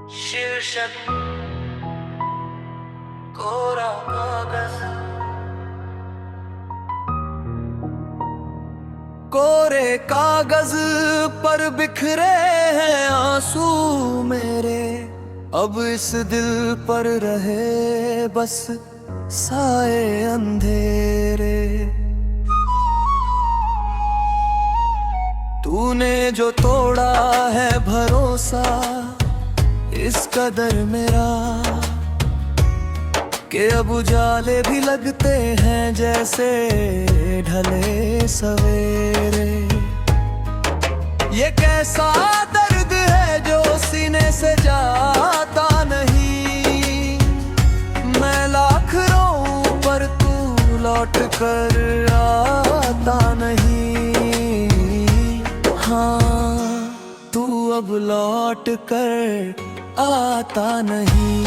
शीर्षक कोरा कागज। कोरे कागज पर बिखरे हैं आंसू मेरे, अब इस दिल पर रहे बस साए अंधेरे। तूने जो तोड़ा है भरोसा इस कदर मेरा, कि अब उजाले भी लगते हैं जैसे ढले सवेरे। ये कैसा दर्द है जो सीने से जाता नहीं, मैं लाख रोऊं पर तू लौट कर आता नहीं। हाँ, तू अब लौट कर आता नहीं,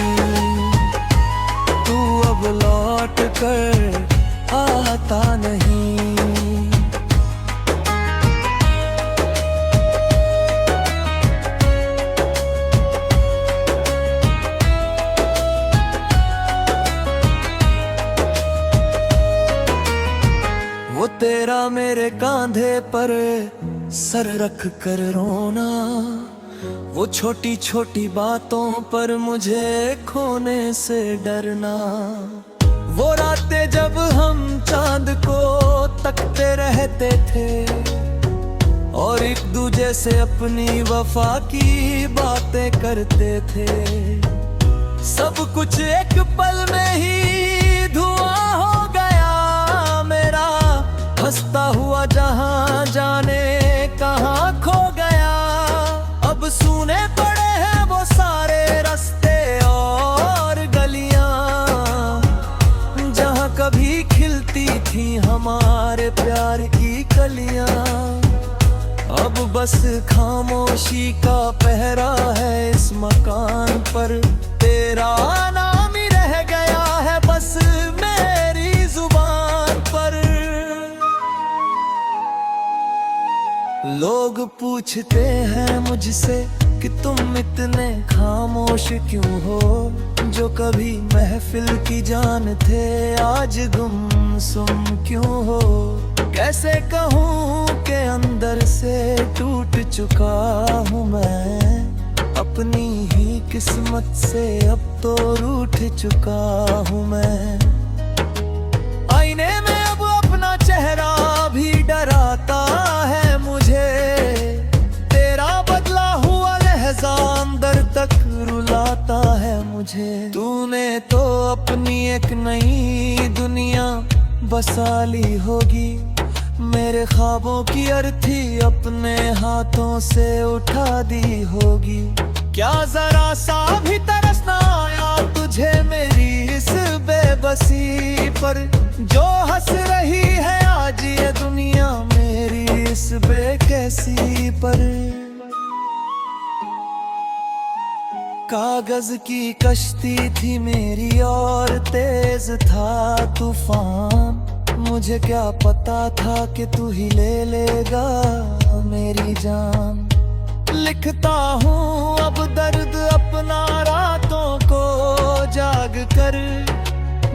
तू अब लौट कर आता नहीं। वो तेरा मेरे कांधे पर सर रख कर रोना, वो छोटी छोटी बातों पर मुझे खोने से डरना। वो रातें जब हम चांद को तकते रहते थे और एक दूजे से अपनी वफा की बातें करते थे। सब कुछ एक पल में ही धुआं हो गया मेरा, हंसता हुआ जहां जाने कहां खो गया। अब सूने पड़े हैं वो सारे रास्ते और गलियां, जहां कभी खिलती थी हमारे प्यार की कलियां। अब बस खामोशी का पहरा है इस मकान पर, तेरा नाम ही रह गया है बस मेरी जुबान पर। लोग पूछते हैं मुझसे कि तुम इतने खामोश क्यों हो, जो कभी महफिल की जान थे आज गुमसुम क्यों हो। कैसे कहूँ कि अंदर से टूट चुका हूँ मैं, अपनी ही किस्मत से अब तो रूठ चुका हूँ मैं। आईने में अब अपना चेहरा भी डराता है मुझे, तेरा बदला हुआ लहजा अंदर तक रुलाता है मुझे। तूने तो अपनी एक नई दुनिया बसा ली होगी, मेरे ख्वाबों की अर्थी अपने हाथों से उठा दी होगी। क्या जरा सा भी तरस ना आया तुझे मेरी इस बेबसी पर, जो हंस रही है आज ये दुनिया मेरी इस बेकैसी पर। कागज की कश्ती थी मेरी और तेज था तूफान, मुझे क्या पता था कि तू ही ले लेगा मेरी जान। लिखता हूँ अब दर्द अपना रातों को जाग कर,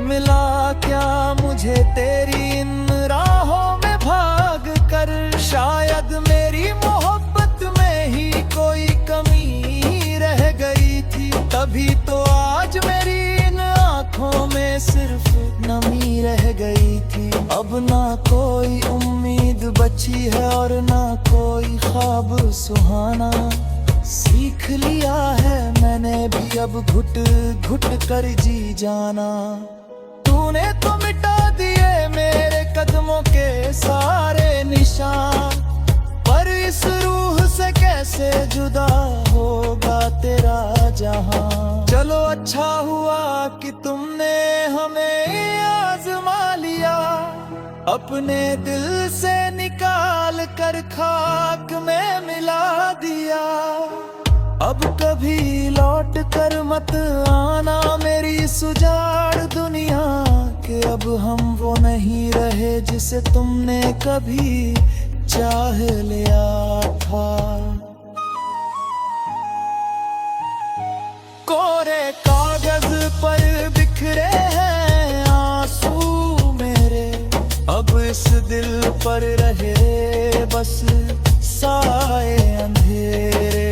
मिला क्या मुझे तेरी इन राहों में भाग कर। शायद मेरी मोहब्बत में ही कोई कमी रह गई थी, तभी तो आज मेरी इन आँखों में सिर्फ नमी रह गई थी। अब ना कोई उम्मीद बची है और ना कोई ख्वाब सुहाना, सीख लिया है मैंने भी अब घुट घुट कर जी जाना। तूने तो मिटा दिए मेरे कदमों के सारे निशान, पर इस रूह से कैसे जुदा होगा तेरा जहां। चलो अच्छा हुआ कि तुमने हमें आजमा लिया, अपने दिल से निकाल कर खाक में मिला दिया। अब कभी लौट कर मत आना मेरी सुजाड़ दुनिया, कि अब हम वो नहीं रहे जिसे तुमने कभी चाह लिया था। कोरे कागज पर बिखरे हैं आंसू मेरे, अब इस दिल पर रहे बस साए अंधेरे।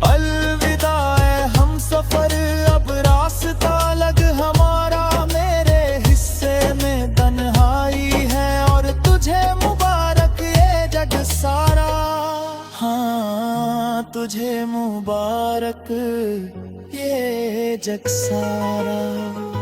अलविदा है हम सफर, अब रास्ता अलग हमारा, मेरे हिस्से में तन्हाई है और तुझे मुबारक ये जग सारा। हाँ तुझे मुबारक ये जग सारा।